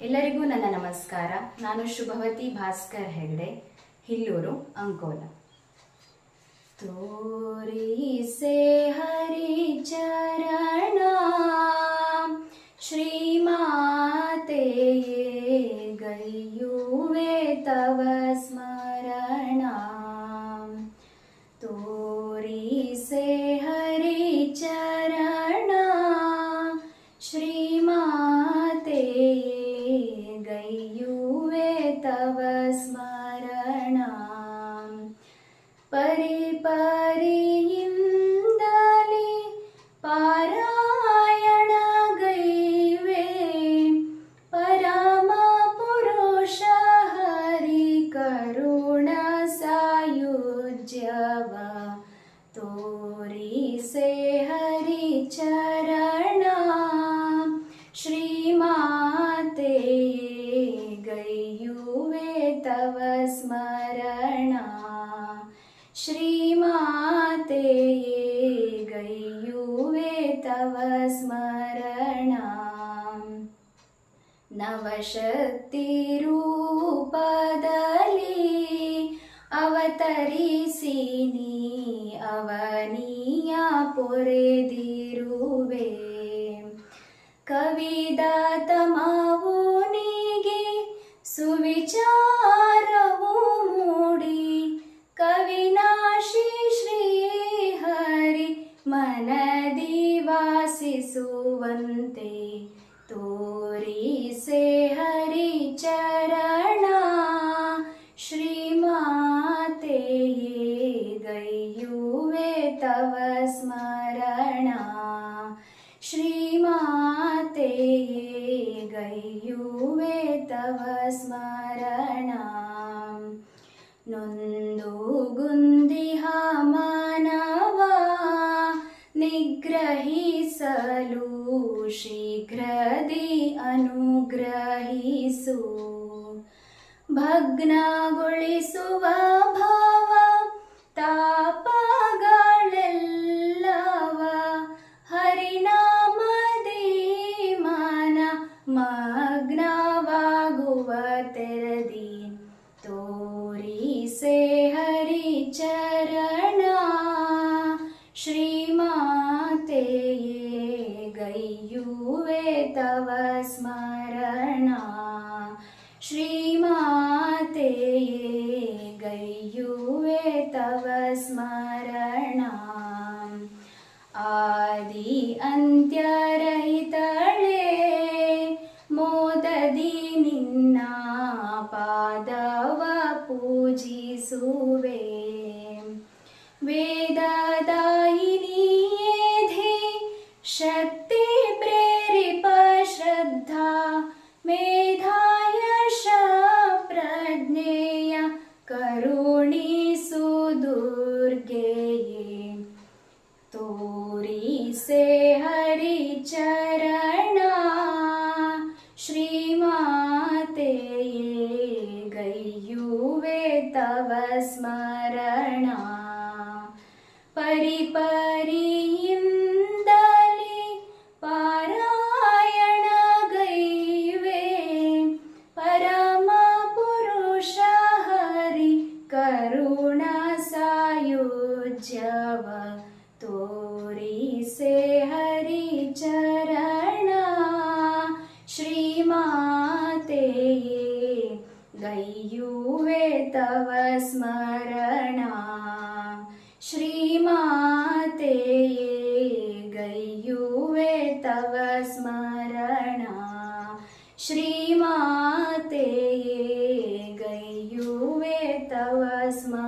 ಎಲ್ಲರಿಗೂ ನನ್ನ ನಮಸ್ಕಾರ. ನಾನು ಶುಭವತಿ ಭಾಸ್ಕರ್ ಹೆಗ್ಡೆ, ಹಿಲ್ಲೂರು, ಅಂಕೋಲ. ತೋರಿಸೆ ಹರಿ ಚರಣ ಶ್ರೀಮಾತೆಯೇ, ಗೈಯುವೆ ತವ ಸ್ಮರಣ. ತೋರಿಸೆ ಹರಿ ಚರಣ ಶ್ರೀಮಾತೆಯೇ, ಗೈಯುವೆ ತವ ಸ್ಮರಣ. ಪರಿಪರಿಯಿಂದಲೇ ಪಾರಾಯಣ ಗೈವೆ, ಪರಮ ಪುರುಷ ಹರಿ ಕರುಣ ಸಾಯುಜ್ಯವ. ತೋರಿಸೆ ಹರಿ ಚರಣ ಶ್ರೀಮಾತೆಯೇ, ಗೈಯುವೆ ತವ ಸ್ಮರಣ. ಶ್ರೀಮಾತೆಯೇ, ಗೈಯುವೆ ತವ ಸ್ಮರಣ. ನವಶಕ್ತಿ ರೂಪದಲ್ಲಿ ಅವತರಿಸಿ ನೀ ಅವನಿಯ ಪೊರೆದಿರುವೆ. ಕವಿದಾತ ಮಾವುನಿಗೆ ಸುವಿಚಾರವು ಮೂಡಿ, ಕವಿನಾಶಿ ಶ್ರೀಹರಿ ಮನದಿ ವಾಸಿಸುವಂತೆ. ತೋರಿಸೆ ಹರಿ ಚರಣ ಶ್ರೀಮಾತೆಯೇ, ಗೈಯುವೆ ತವ ಸ್ಮರಣ. ಶ್ರೀಮಾತೆಯೇ, ಗೈಯುವೆ ತವ ಸ್ಮರಣ. ನೊಂದು ಗುಂದಿಹ ಮಾನವ ನಿಗ್ರಹಿಸಲು ಶೀಘ್ರದಿ ಅನುಗ್ರಹಿಸು. ಭಗ್ನಗೊಳಿಸುವ ಭಾವ ತಾಪಗಳೆಲ್ಲವ ಹರಿನಾಮದಿ ಮನ ಮಗ್ನವಾಗುವ ತೆರದಿ. ತೋರಿಸೆ ಹರಿ ಚರಣ ಶ್ರೀಮಾತೆಯೇ, ಗೈಯುವೆ ತವ ಸ್ಮರಣ. ಶ್ರೀಮಾತೆಯೇ, ಗೈಯುವೆ ತವ ಸ್ಮರಣ. ಆದಿ ಅಂತ್ಯರಹಿತಳೇ, ಮೋದದಿ ನಿನ್ನ ಪಾದವ ಪೂಜಿಸುವೆ. ವೇದದಾಯಿನಿಯೇ ಧೇ ಶಕ್ತಿ ಪ್ರೇರಿಪ ಶ್ರದ್ಧಾ ಮೇಧಾಯಶ ಪ್ರಜ್ಞೆಯ ಕರುಣಿಸು ದುರ್ಗೆಯೇ. ತೋರಿಸೆ ಹರಿ ಚರಣ ಶ್ರೀಮಾತೆಯೇ, ಗೈಯುವೆ ತವ ಸ್ಮರಣ. ಪರಿಪರಿಯಿಂದಲೇ ಪಾರಾಯಣ ಗೈವೆ, ಪರಮ ಪುರುಷ ಹರಿ ಕರುಣ ಸಾಯುಜ್ಯವ. ತೋರಿಸೆ ಹರಿ ಚರಣ ಶ್ರೀಮಾತೆಯೇ, ಗೈಯುವೆ ತವ ಸ್ಮರಣ. ಶ್ರೀಮಾತೆಯೇ, ಗೈಯುವೆ ತವ ಸ್ಮರಣ. ಶ್ರೀಮಾತೆಯೇ, ಗೈಯುವೆ ತವ ಸ್ಮರಣ.